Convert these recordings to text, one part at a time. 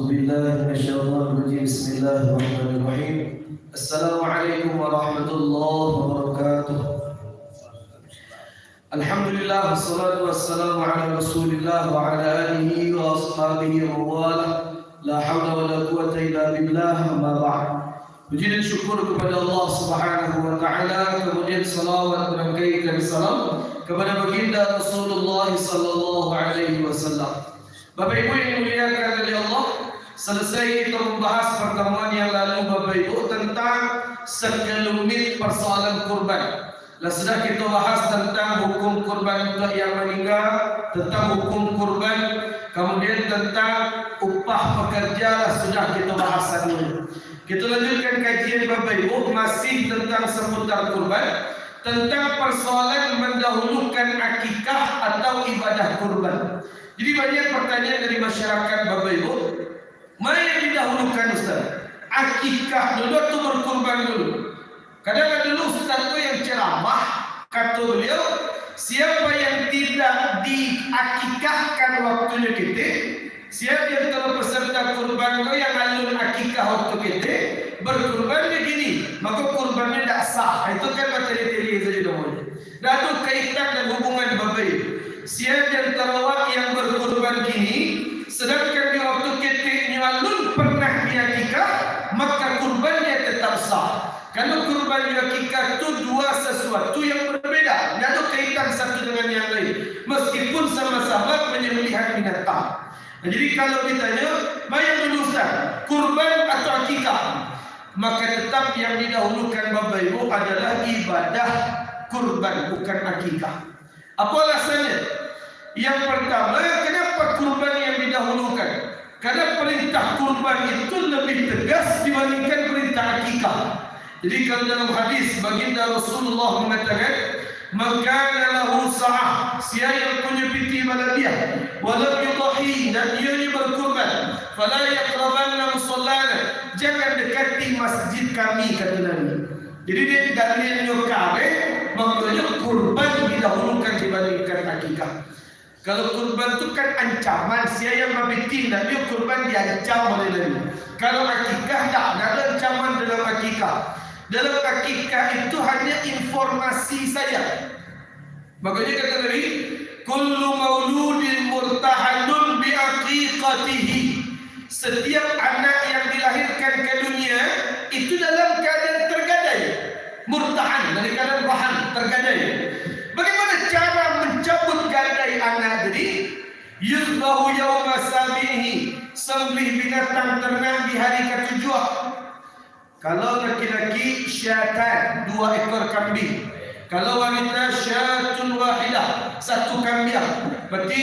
أعوذ بالله من الشيطان الرجيم بسم الله الرحمن الرحيم السلام عليكم ورحمة الله وبركاته الحمد لله والصلاة والسلام على رسول الله وعلى آله وأصحابه ومواله لا حول ولا قوة إلا بالله أما بعد. Puji dan syukur kepada Allah Subhanahu wa taala, kemudian salawat dan kaitan salam kepada baginda Rasulullah sallallahu alaihi wasallam. Bapak Ibu yang dimuliakan oleh Allah, selesai kita membahas pertemuan yang lalu Bapak Ibu tentang sekelumit persoalan kurban. Sudah kita bahas tentang hukum kurban untuk yang meninggal, tentang hukum kurban, kemudian tentang upah pekerja sudah kita bahas dulu. Kita lanjutkan kajian Bapak Ibu masih tentang seputar kurban, tentang persoalan mendahulukan akikah atau ibadah kurban. Jadi banyak pertanyaan dari masyarakat Bapak Ibu, mana yang didahulukan Ustaz? Akikah dulu atau berkurban dulu? Kadang-kadang dulu Ustaz itu yang ceramah, kata beliau, siapa yang tidak diakikahkan waktunya kita, siapa yang telah peserta kurban itu yang alun akikah waktu kita, berkurban begini, maka kurbannya tidak sah. Itu kan materi-materi saja namanya. Dan itu kaitan dan hubungan Bapak Ibu. Siapa yang terawat yang berkurban gini, sedangkan di waktu kita alun pernah diakikah, maka kurbannya tetap sah. Kalau kurban akikah itu dua sesuatu yang berbeda, tidak ada kaitan satu dengan yang lain, meskipun sama-sama penyembelihan binatang. Jadi kalau ditanya, mana yang dulu Ustaz, kurban atau akikah? Maka tetap yang didahulukan Bapak Ibu adalah ibadah kurban, bukan akikah. Apa alasannya? Yang pertama, kenapa kurban yang didahulukan? Karena perintah kurban itu lebih tegas dibandingkan perintah akikah. Jadi kalau dalam hadis baginda Rasulullah mengatakan, "Maka lahu sa'ah," siapa yang punya piti pada dia, walam yudhi, dan ia berkurban, fala yaqrabanna musallana, jangan dekati masjid kami, kata Nabi. Jadi dia tidak menyokare, maknanya kurban didahulukan dibandingkan akikah. Kalau kurban itu kan ancaman, siapa yang mabiti, Nabi kurban diancam oleh Nabi. Kalau akikah tidak ada ancaman dalam akikah. Dalam akikah itu hanya informasi saja. Makanya kata Nabi, kullu mauludin murtahanun bi aqiqatihi. Setiap anak yang dilahirkan ke dunia itu dalam keadaan tergadai. Murtahan, dari keadaan bahan tergadai. Bagaimana cara mencabut gadai anak tadi? Yuzbahu yawma sabihi, sembelih binatang ternak di hari ketujuh. Kalau laki-laki syatan, 2 ekor kambing. Kalau wanita syatun wahidah, 1 kambing. Berarti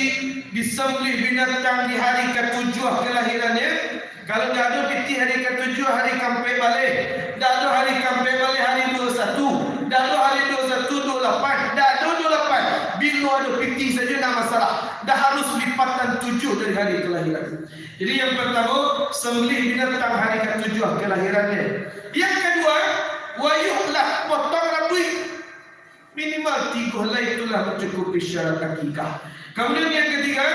disembelih binatang di hari ketujuh kelahirannya. Kalau dah ada piti hari ketujuh, hari kampai balik. Dah ada hari kampai balik hari 21. Dah ada hari 21, 28. Dah ada 28. Bila ada piti saja tak masalah. Dah harus lipatan 7 dari hari kelahiran. Jadi yang pertama, sembelih binatang hari ke-7 kelahirannya. Yang kedua, wayuhlah, potong rambut. Minimal 3 helai itulah mencukupi syarat akikah. Kemudian yang ketiga,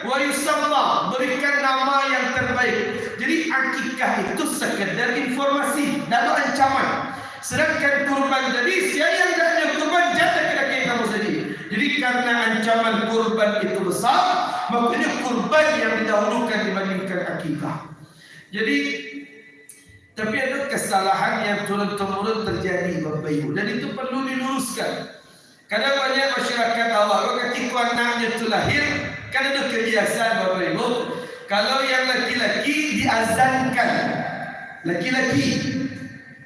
wayusamma, berikan nama yang terbaik. Jadi akikah itu sekedar informasi, tidak ada ancaman. Sedangkan kurban tadi, siapa yang dah ada kurban, jatuh kira-kira kamu sendiri. Jadi karena ancaman kurban itu besar, makanya kurban yang didahulukan dibandingkan akikah. Jadi, tapi ada kesalahan yang turun-temurun terjadi Bapak Ibu, dan itu perlu diluruskan. Kadang banyak masyarakat awal, ketika anaknya itu lahir, kan ada kebiasaan Bapak Ibu, kalau yang laki-laki diazankan, laki-laki.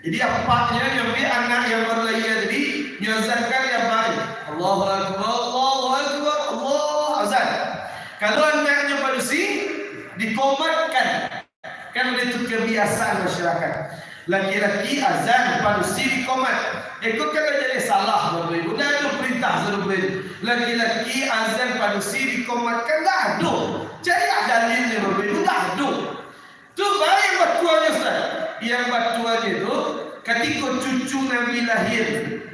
Jadi apanya yang anak yang baru lahir tadi diazankan yang baik. Allahu Akbar, Allahu Akbar, Allah azan. Kalau anaknya manusia dikomatkan, kan itu kebiasaan masyarakat. Laki-laki azan, manusia dikomat. Ikut kan jadi salah Bapak Ibu. Dah ada perintah serupa. Laki-laki azan, manusia dikomatkan, dah ada. Jadi ada dalilnya Bapak Ibu, dah ada. Tu baik batuannya Ustaz. Yang batuannya itu ketika cucu Nabi lahir,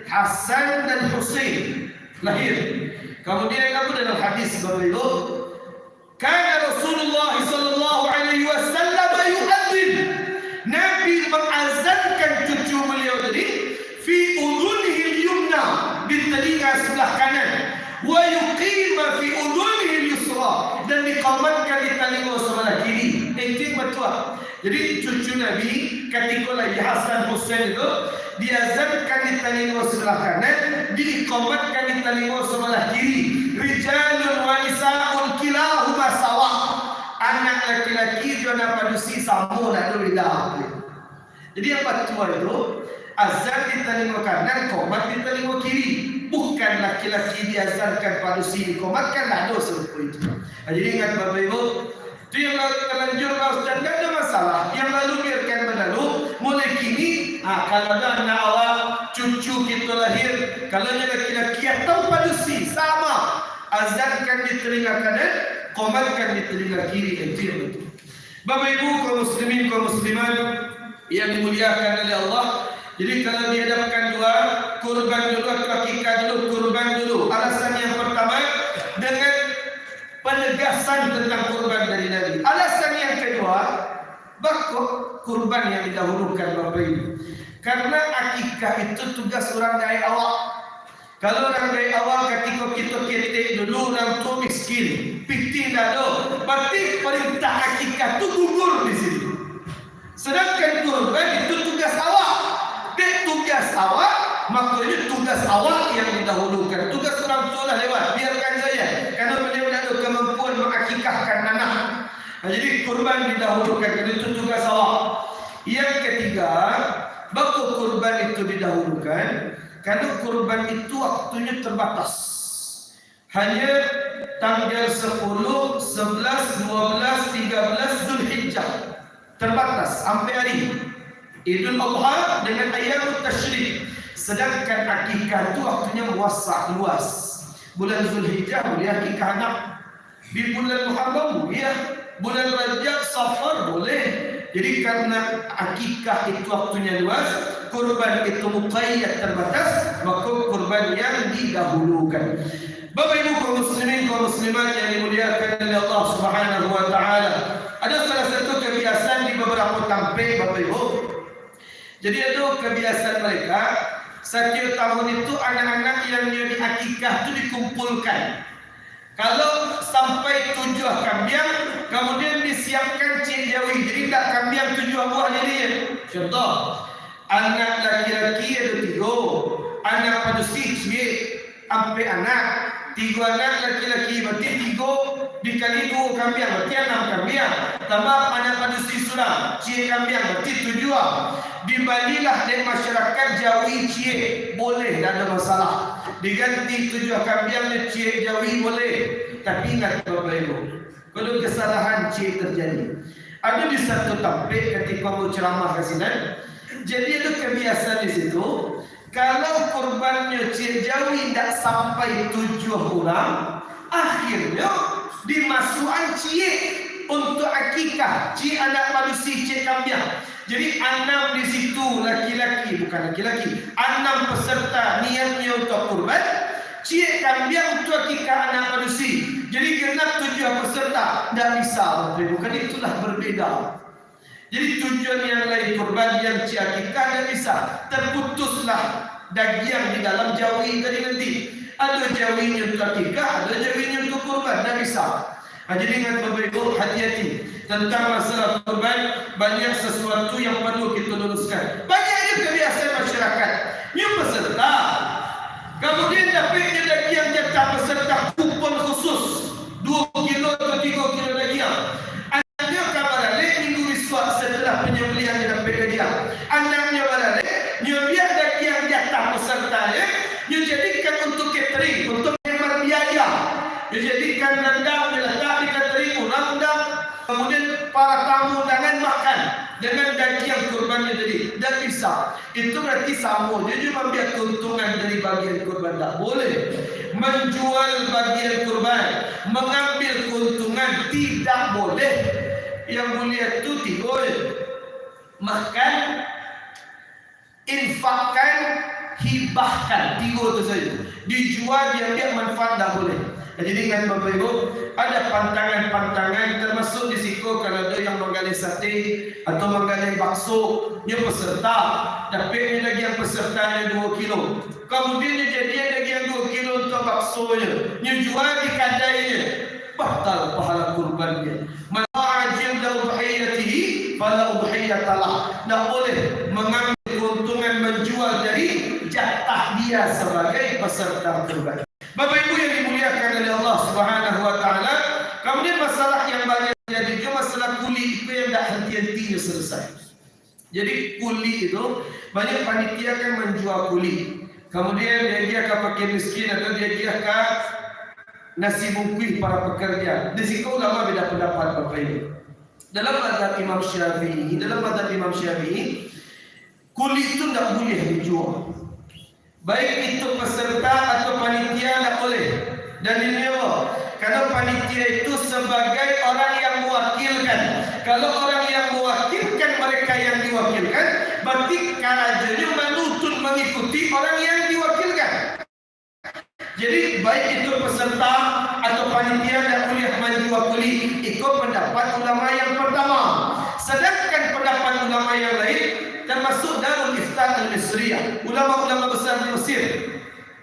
Hasan dan Husain lahir. Kemudian apa dalam hadis Bapak Ibu? Kana Rasulullah sallallahu alaihi wasallam telinga sebelah kanan, wa yuqima fi udunihi al-yusra, dan diqamatkan di telinga sebelah kiri. Itu betul. Jadi cucu Nabi ketika lagi Hasan Husain itu diazankan di telinga sebelah kanan, diqamatkan di telinga sebelah kiri. Rijalun wa nisa'un kilahuma sawa. Anak laki-laki dan manusia sama nak berbeza. Jadi yang betul itu azan di telinga kanan, qomat di telinga kiri. Bukan laki-laki diazankan manusia dikomatkan, tak ada seperti itu. Jadi ingat Bapak Ibu, itu yang terlanjur Pak Ustaz, tidak ada masalah. Yang lalu biarkan berlalu. Mulai kini, kalau ada anak awak, cucu kita lahir, kalau ada laki-laki atau manusia sama, azankan di telinga kanan, qomatkan di telinga kiri. Itu yang betul. Bapak Ibu, kaum muslimin, kaum muslimat yang dimuliakan oleh Allah. Jadi kalau dihadapkan dua, kurban dulu atau akikah dulu, kurban dulu. Alasan yang pertama dengan penegasan tentang kurban dari Nabi. Alasan yang kedua, bakok kurban yang didahulukan Bapak Ibu. Karena akikah itu tugas orang dari awal. Kalau orang dari awal ketika kita ketik dulu, orang tu miskin, piti dah do. Berarti perintah akikah itu gugur di situ. Sedangkan kurban itu tugas awal. Tugas awak, maknanya tugas awak yang didahulukan. Tugas orang tua dah lewat, biarkan saya. Karena beliau ada kemampuan mengakikahkan anak. Jadi kurban didahulukan, kerana itu tugas awak. Yang ketiga, bakal kurban itu didahulukan, karena kurban itu waktunya terbatas. Hanya tanggal 10, 11, 12, 13 Zulhijjah. Terbatas sampai hari Idul Adha dengan ayam tasyrik. Sedangkan akikah itu waktunya luas. Bulan Zulhijjah boleh akikah anak. Di bulan Muharram boleh. Bulan Rajab, Safar boleh. Jadi karena akikah itu waktunya luas, kurban itu muqayyad terbatas, maka kurban yang didahulukan. Bapak Ibu kaum muslimin, kaum muslimat yang dimuliakan oleh Allah Subhanahu wa taala. Ada salah satu kebiasaan di beberapa tampil Bapak Ibu. Jadi ada kebiasaan mereka, setiap tahun itu anak-anak yang jadi akikah itu dikumpulkan. Kalau sampai 7 kambing, kemudian disiapkan cik jawi. Jadi tak kambing 7 buah jadi. Contoh, anak laki-laki ada 3, anak manusia cik, sampai anak. 3 anak laki-laki, berarti 3 dikali 2 kambing, berarti 6 kambing. Tambah anak manusia sudah, cik kambing, berarti 7. Dibalilah dari masyarakat Jawi cik, boleh, tak ada masalah. Diganti 7 kambing cik Jawi boleh. Tapi ingat Bapak Ibu, kalau kesalahan cik terjadi, ada di satu tampil ketika mau ceramah ke sini. Jadi ada kebiasaan di situ, kalau kurbannya cik Jawi tidak sampai 7 orang, akhirnya dimasukkan cik untuk akikah, cik anak manusia, cik kambing. Jadi 6 di situ laki-laki, bukan laki-laki, 6 peserta niatnya untuk kurban, cik kambing untuk akikah anak manusia. Jadi genap 7 peserta, tidak bisa, bukan itulah berbeda. Jadi tujuan yang lain kurban yang cik akikah tidak bisa, terputuslah daging di dalam jawi tadi nanti. Ada jawinya untuk akikah, ada jawinya untuk kurban, tidak bisa. Jadi ingat Bapak Ibu, hati-hati tentang masalah kurban. Banyak sesuatu yang perlu kita luruskan. Banyaknya kebiasaan masyarakat yang peserta, kemudian dapatnya daging jatah peserta kupon khusus 2 kilo atau 3 kilo daging. Anaknya kabar balik minggu esok setelah penyembelihan dia dapat daging. Anaknya balik nyobia daging jatah peserta ya, dijadikan untuk catering, untuk hemat biaya. Dijadikan rendang diletak di catering, undang-undang. Kemudian para tamu jangan makan dengan daging kurbannya jadi. Dan bisa. Itu berarti sama. Dia cuma ambil keuntungan dari bagian kurban. Tak boleh menjual bagian kurban, mengambil keuntungan, tidak boleh. Yang mulia itu tidak makan, infakkan, hibahkan. 3 itu saja. Dijual, diambil manfaat tak boleh. Jadi dengan Bapak Ibu, ada pantangan-pantangan termasuk di situ kalau ada yang menggali sate atau menggali bakso, dia peserta, tapi lagi yang pesertanya 2 kilo. Kemudian jadi lagi yang 2 kilo untuk baksonya, dia jual di kedainya, batal pahala kurbannya. Ma'ajil dan udhiyatihi, fala udhiyatalah. Tak boleh mengambil keuntungan menjual dari jatah dia sebagai peserta kurban. Bapak Ibu yang dimuliakan oleh Allah Subhanahu wa taala, kemudian masalah yang banyak jadi juga masalah kuli itu yang tak henti-hentinya selesai. Jadi kuli itu banyak panitia kan menjual kuli. Kemudian dia ke fakir miskin atau dia ke nasi bungkus para pekerja. Di situ ulama beda pendapat Bapak Ibu. Dalam mazhab Imam Syafi'i, kuli itu tidak boleh dijual. Baik itu peserta atau panitia tidak boleh. Dalilnya apa? Karena panitia itu sebagai orang yang mewakilkan. Kalau orang yang mewakilkan mereka yang diwakilkan, berarti karajanya menuntut mengikuti orang yang diwakilkan. Jadi baik itu peserta atau panitia tidak boleh menjual kuli. Ikut pendapat ulama yang pertama. Sedangkan pendapat ulama yang lain termasuk Darul Ifta al-Misriyah, ulama-ulama besar di Mesir.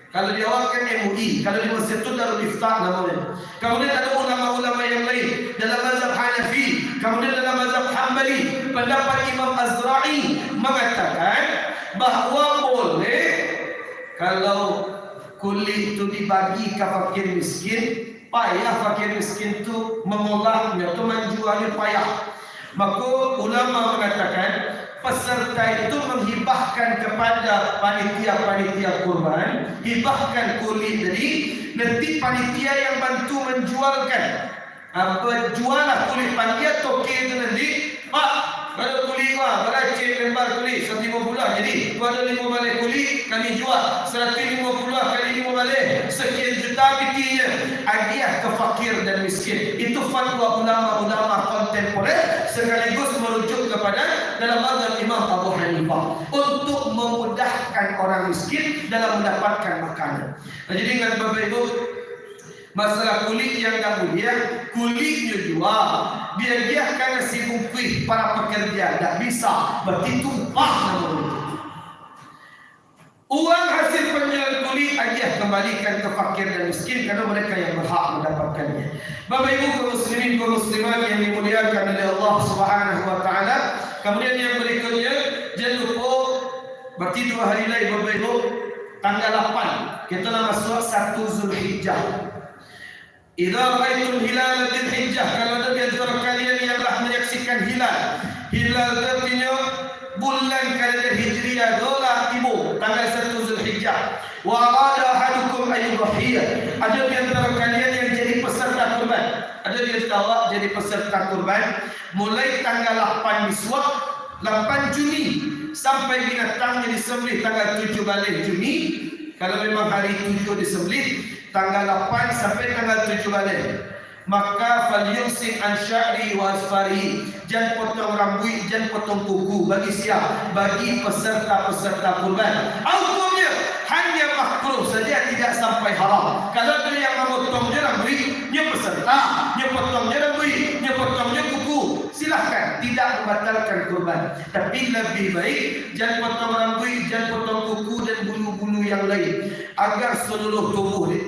Kalau di awal kan MUI, kalau di Mesir itu Darul Ifta namanya. Kemudian ada ulama-ulama yang lain dalam mazhab Hanafi, kemudian dalam mazhab Hambali. Pendapat Imam Azra'i mengatakan bahawa boleh kalau kuli itu dibagi ke fakir miskin, payah fakir miskin itu mengolahnya atau menjualnya payah. Maka ulama mengatakan peserta itu menghibahkan kepada panitia-panitia kurban, hibahkan kuli dari nanti panitia yang bantu menjualkan. Jualah kuli panitia toke itu nanti, Pak, kalau kuli berapa lembar kuli 150, jadi ada 5 balai kuli kami jual 150 kali 5 balai sekian juta bitinya, hadiah ke fakir dan miskin. Itu fatwa ulama-ulama kontemporer sekaligus merujuk kepada dalam mazhab Imam Abu Hanifah untuk memudahkan orang miskin dalam mendapatkan makanan. Jadi dengan Bapak Ibu, masalah kulit yang tak mulia, kulitnya jual, dia karena si bungkus para pekerja tak bisa, berarti tumpah namanya. Uang hasil penjualan kulit hadiah kembalikan ke fakir dan miskin karena mereka yang berhak mendapatkannya. Bapak Ibu kaum muslimin kaum muslimat yang dimuliakan oleh Allah Subhanahu wa taala. Kemudian yang berikutnya, jangan lupa berarti 2 hari lagi Bapak Ibu, tanggal 8 kita nak masuk 1 Zulhijjah. Idza ra'aitum hilal Dzulhijjah, kalau ada di antara kalian yang telah menyaksikan hilal artinya bulan kalender Hijriah dolar timur tanggal 1 Zulhijjah. Wa arada ahadukum an yudhhiya, ada di antara kalian yang jadi peserta kurban, ada di antara jadi peserta kurban mulai tanggal 8 Miswak 8 Juni sampai binatangnya disembelih tanggal 7 balik Juni. Kalau memang hari 7 disembelih, tanggal 8 sampai tanggal 7 balik, maka falyumsik an sya'ri wa asfari, jangan potong rambut, jangan potong kuku. Bagi siapa? Bagi peserta-peserta kurban. Hukumnya hanya makruh saja, tidak sampai haram. Kalau ada yang memotongnya rambut, dia peserta, dia potongnya rambut, dia potongnya kuku, silahkan, tidak membatalkan kurban. Tapi lebih baik jangan potong rambut, jangan potong kuku dan bulu-bulu yang lain, agar seluruh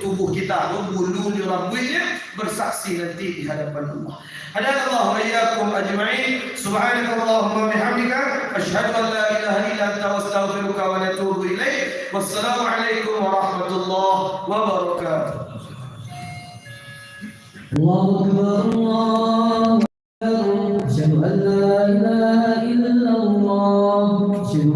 tubuh kita, bulu di rambutnya bersaksi nanti di hadapan Allah. Hadanallahu wa iyyakum ajma'in. Subhanakallahumma wa bihamdika asyhadu an la ilaha illa anta astaghfiruka wa atubu ilaik. Wassalamu alaikum warahmatullahi wabarakatuh. Allahu akbar, Allahu akbar. Asyhadu an la